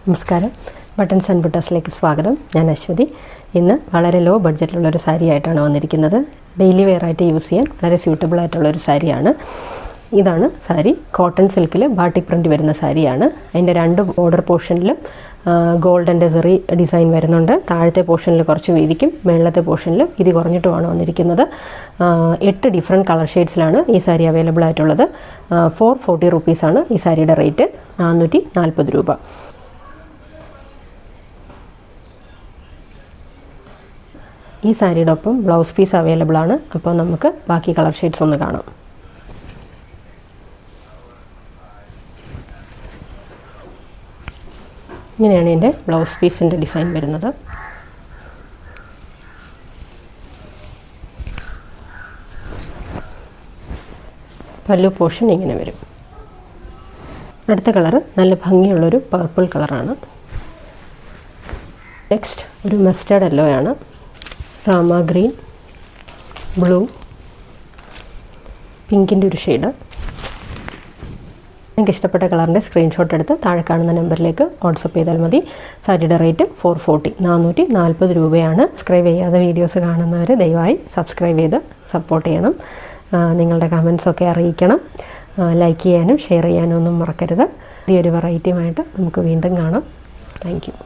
നമസ്കാരം. Buttons and ബുട്ടാസിലേക്ക് സ്വാഗതം. ഞാൻ അശ്വതി. ഇന്ന് വളരെ ലോ ബഡ്ജറ്റിലുള്ളൊരു സാരി ആയിട്ടാണ് വന്നിരിക്കുന്നത്. ഡെയിലി വെയർ ആയിട്ട് യൂസ് ചെയ്യാൻ വളരെ സ്യൂട്ടബിൾ ആയിട്ടുള്ളൊരു സാരിയാണ്. ഇതാണ് സാരി. കോട്ടൺ സിൽക്കിൽ ബാട്ടിക് പ്രിൻ്റ് വരുന്ന സാരിയാണ്. അതിൻ്റെ രണ്ട് ബോർഡർ പോർഷനിലും ഗോൾഡൻ ഡെസറി ഡിസൈൻ വരുന്നുണ്ട്. താഴത്തെ പോർഷനിൽ കുറച്ച് വീതിക്കും മേളത്തെ പോർഷനിലും ഇത് കുറഞ്ഞിട്ടുമാണ് വന്നിരിക്കുന്നത്. 8 ഡിഫറെൻറ്റ് കളർ ഷെയ്ഡ്സിലാണ് ഈ സാരി അവൈലബിൾ ആയിട്ടുള്ളത്. 440 റുപ്പീസാണ് ഈ സാരിയുടെ റേറ്റ്. 440 രൂപ. ഈ സാരിയുടെ ഒപ്പം ബ്ലൗസ് പീസ് അവൈലബിൾ ആണ്. അപ്പോൾ നമുക്ക് ബാക്കി കളർ ഷെയ്ഡ്സ് ഒന്ന് കാണാം. ഇങ്ങനെയാണ് ഇതിൻ്റെ ബ്ലൗസ് പീസിൻ്റെ ഡിസൈൻ വരുന്നത്. പല്ലു പോർഷൻ ഇങ്ങനെ വരും. അടുത്ത കളറ് നല്ല ഭംഗിയുള്ളൊരു പർപ്പിൾ കളറാണ്. നെക്സ്റ്റ് ഒരു മസ്റ്റേർഡ് യെല്ലോ ആണ്. റാമ ഗ്രീൻ, ബ്ലൂ, പിങ്കിൻ്റെ ഒരു ഷെയ്ഡ്. നിങ്ങൾക്ക് ഇഷ്ടപ്പെട്ട കളറിൻ്റെ സ്ക്രീൻഷോട്ട് എടുത്ത് താഴെ കാണുന്ന നമ്പറിലേക്ക് വാട്സപ്പ് ചെയ്താൽ മതി. സാരിയുടെ റേറ്റ് 440 രൂപയാണ്. സബ്സ്ക്രൈബ് ചെയ്യാതെ വീഡിയോസ് കാണുന്നവർ ദയവായി സബ്സ്ക്രൈബ് ചെയ്ത് സപ്പോർട്ട് ചെയ്യണം. നിങ്ങളുടെ കമൻസൊക്കെ അറിയിക്കണം. ലൈക്ക് ചെയ്യാനും ഷെയർ ചെയ്യാനും ഒന്നും മറക്കരുത്. ഈ ഒരു വെറൈറ്റിയുമായിട്ട് നമുക്ക് വീണ്ടും കാണാം. Thank you.